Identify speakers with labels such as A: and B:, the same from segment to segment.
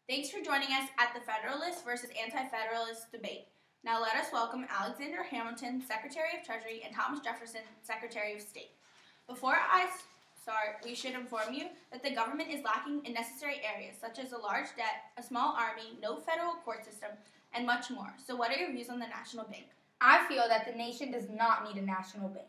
A: Thanks for joining us at the Federalist versus Anti-Federalist debate. Now let us welcome Alexander Hamilton, Secretary of Treasury, and Thomas Jefferson, Secretary of State. Before I start, we should inform you that the government is lacking in necessary areas such as a large debt, a small army, no federal court system, and much more. So what are your views on the national bank?
B: I feel that the nation does not need a national bank.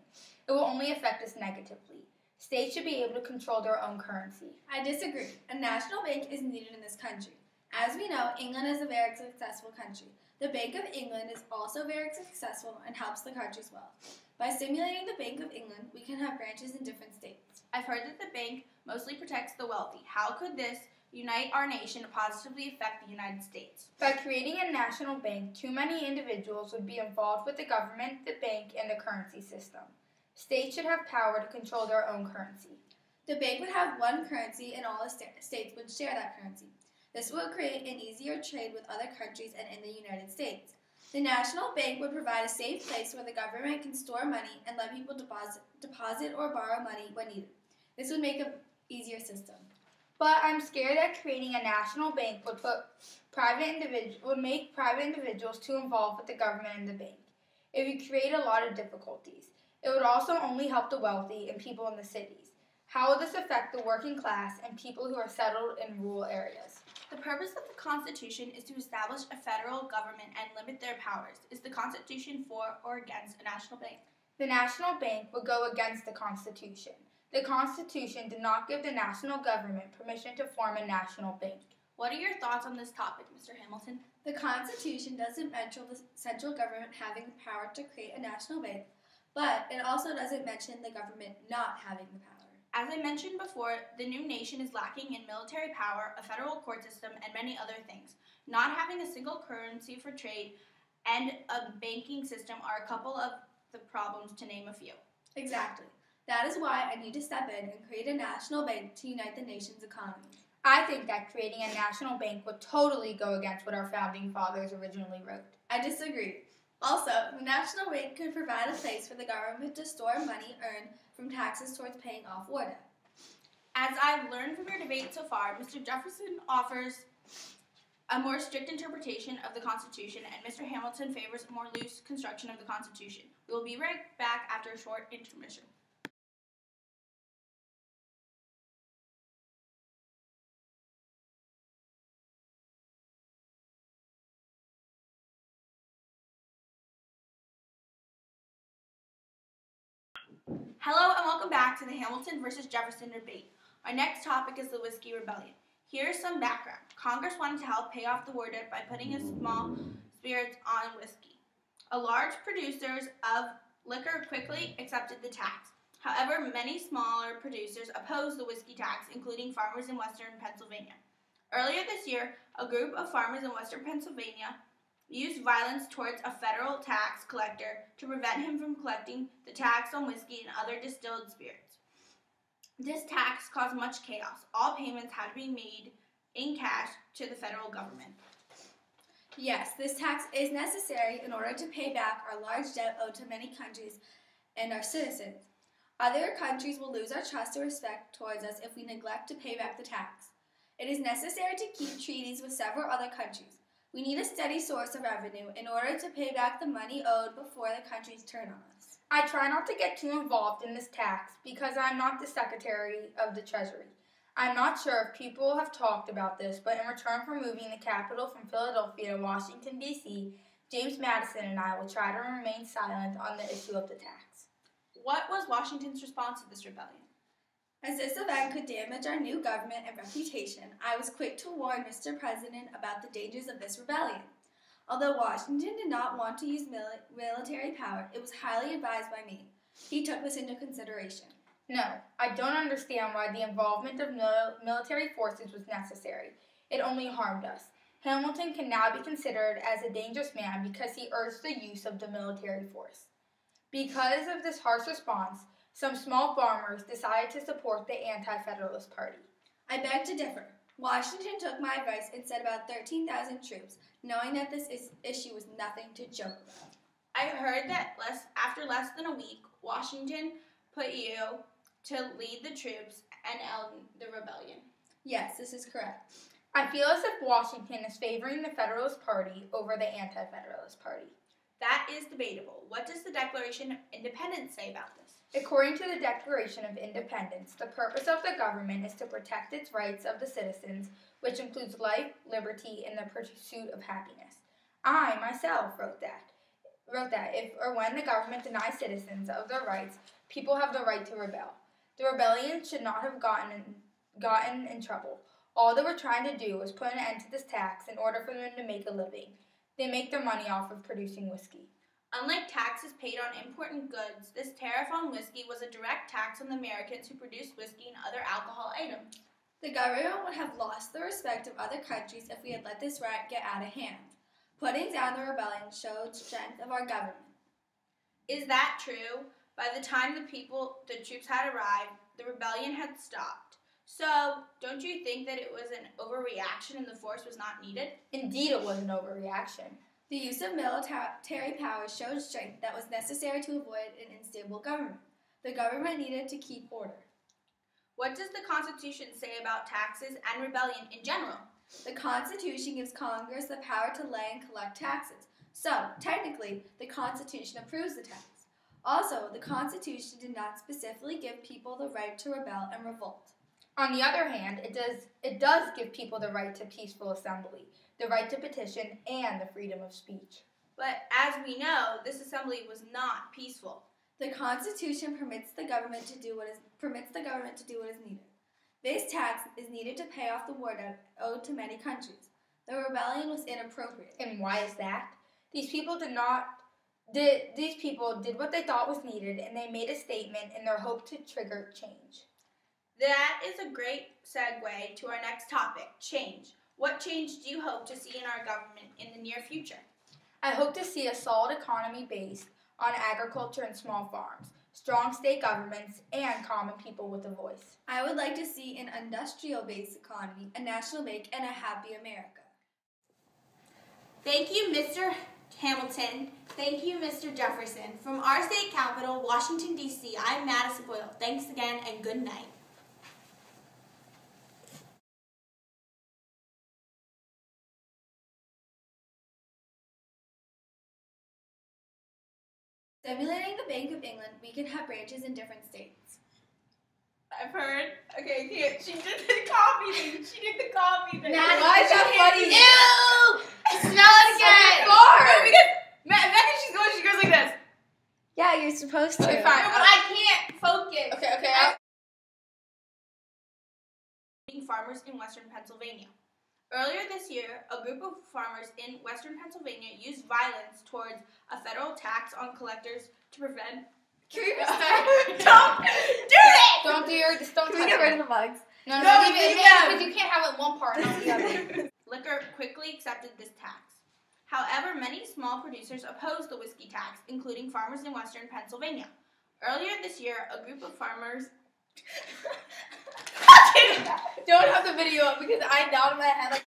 B: It will only affect us negatively. States should be able to control their own currency.
C: I disagree. A national bank is needed in this country. As we know, England is a very successful country. The Bank of England is also very successful and helps the country's wealth. By stimulating the Bank of England, we can have branches in different states.
A: I've heard that the bank mostly protects the wealthy. How could this unite our nation to positively affect the United States?
B: By creating a national bank, too many individuals would be involved with the government, the bank, and the currency system. States should have power to control their own currency.
C: The bank would have one currency and all the states would share that currency. This would create an easier trade with other countries and in the United States. The national bank would provide a safe place where the government can store money and let people deposit or borrow money when needed. This would make an easier system.
B: But I'm scared that creating a national bank would make private individuals too involved with the government and the bank. It would create a lot of difficulties. It would also only help the wealthy and people in the cities. How will this affect the working class and people who are settled in rural areas?
A: The purpose of the Constitution is to establish a federal government and limit their powers. Is the Constitution for or against a national bank?
B: The national bank would go against the Constitution. The Constitution did not give the national government permission to form a national bank.
A: What are your thoughts on this topic, Mr. Hamilton?
C: The Constitution doesn't mention the central government having the power to create a national bank, but it also doesn't mention the government not having the power.
A: As I mentioned before, the new nation is lacking in military power, a federal court system, and many other things. Not having a single currency for trade and a banking system are a couple of the problems, to name a few.
C: Exactly. That is why I need to step in and create a national bank to unite the nation's economy.
B: I think that creating a national bank would totally go against what our founding fathers originally wrote.
C: I disagree. Also, the national bank could provide a place for the government to store money earned from taxes towards paying off war debt.
A: As I've learned from your debate so far, Mr. Jefferson offers a more strict interpretation of the Constitution, and Mr. Hamilton favors a more loose construction of the Constitution. We will be right back after a short intermission. Hello and welcome back to the Hamilton versus Jefferson debate. Our next topic is the Whiskey Rebellion. Here's some background. Congress wanted to help pay off the war debt by putting a small spirits on whiskey. A large producers of liquor quickly accepted the tax. However, many smaller producers opposed the whiskey tax, including farmers in western Pennsylvania. Earlier this year, a group of farmers in western Pennsylvania used violence towards a federal tax collector to prevent him from collecting the tax on whiskey and other distilled spirits. This tax caused much chaos. All payments had to be made in cash to the federal government.
C: Yes, this tax is necessary in order to pay back our large debt owed to many countries and our citizens. Other countries will lose our trust and respect towards us if we neglect to pay back the tax. It is necessary to keep treaties with several other countries. We need a steady source of revenue in order to pay back the money owed before the countries turn on us.
B: I try not to get too involved in this tax because I'm not the Secretary of the Treasury. I'm not sure if people have talked about this, but in return for moving the capital from Philadelphia to Washington, D.C., James Madison and I will try to remain silent on the issue of the tax.
A: What was Washington's response to this rebellion?
C: As this event could damage our new government and reputation, I was quick to warn Mr. President about the dangers of this rebellion. Although Washington did not want to use military power, it was highly advised by me. He took this into consideration.
B: No, I don't understand why the involvement of military forces was necessary. It only harmed us. Hamilton can now be considered as a dangerous man because he urged the use of the military force. Because of this harsh response, some small farmers decided to support the Anti-Federalist Party.
C: I beg to differ. Washington took my advice and sent about 13,000 troops, knowing that this issue was nothing to joke about.
A: I heard that after less than a week, Washington put you to lead the troops and end the rebellion.
C: Yes, this is correct.
B: I feel as if Washington is favoring the Federalist Party over the Anti-Federalist Party.
A: That is debatable. What does the Declaration of Independence say about this?
B: According to the Declaration of Independence, the purpose of the government is to protect its rights of the citizens, which includes life, liberty, and the pursuit of happiness. I, myself, wrote that if or when the government denies citizens of their rights, people have the right to rebel. The rebellion should not have gotten in trouble. All they were trying to do was put an end to this tax in order for them to make a living. They make their money off of producing whiskey.
A: Unlike taxes paid on important goods, this tariff on whiskey was a direct tax on the Americans who produced whiskey and other alcohol items.
C: The government would have lost the respect of other countries if we had let this riot get out of hand. Putting down the rebellion showed strength of our government.
A: Is that true? By the time the troops had arrived, the rebellion had stopped. So, don't you think that it was an overreaction and the force was not needed?
B: Indeed, it was an overreaction.
C: The use of military power showed strength that was necessary to avoid an unstable government. The government needed to keep order.
A: What does the Constitution say about taxes and rebellion in general?
C: The Constitution gives Congress the power to lay and collect taxes. So, technically, the Constitution approves the tax. Also, the Constitution did not specifically give people the right to rebel and revolt.
B: On the other hand, it does give people the right to peaceful assembly, the right to petition, and the freedom of speech.
A: But as we know, this assembly was not peaceful.
C: The Constitution permits the government to do what is needed. This tax is needed to pay off the war debt owed to many countries. The rebellion was inappropriate.
B: And why is that? These people did what they thought was needed, and they made a statement in their hope to trigger change.
A: That is a great segue to our next topic, change. What change do you hope to see in our government in the near future?
B: I hope to see a solid economy based on agriculture and small farms, strong state governments, and common people with a voice.
C: I would like to see an industrial-based economy, a national bank, and a happy America.
A: Thank you, Mr. Hamilton. Thank you, Mr. Jefferson. From our state capital, Washington, D.C., I'm Madison Boyle. Thanks again, and good night.
C: Simulating the Bank of England, we can have branches in different states.
A: I've heard. Okay, can't. She did the coffee thing. She did the coffee thing.
B: Why is that funny?
A: Ew! Smell it again. Rebecca, she goes like this.
C: Yeah, you're supposed to.
B: Okay, fine.
A: No, but I can't focus.
B: Okay.
A: Farmers in Western Pennsylvania. Earlier this year, a group of farmers in Western Pennsylvania used violence towards a federal tax on collectors to prevent.
C: Can we restart?
A: Don't do it!
B: Don't
C: Can we get rid of the bugs?
B: No,
A: leave it
B: because you can't have it one part and not the other.
A: Liquor quickly accepted this tax. However, many small producers opposed the whiskey tax, including farmers in Western Pennsylvania. Earlier this year, a group of farmers.
B: Don't have the video up because I down in my head like.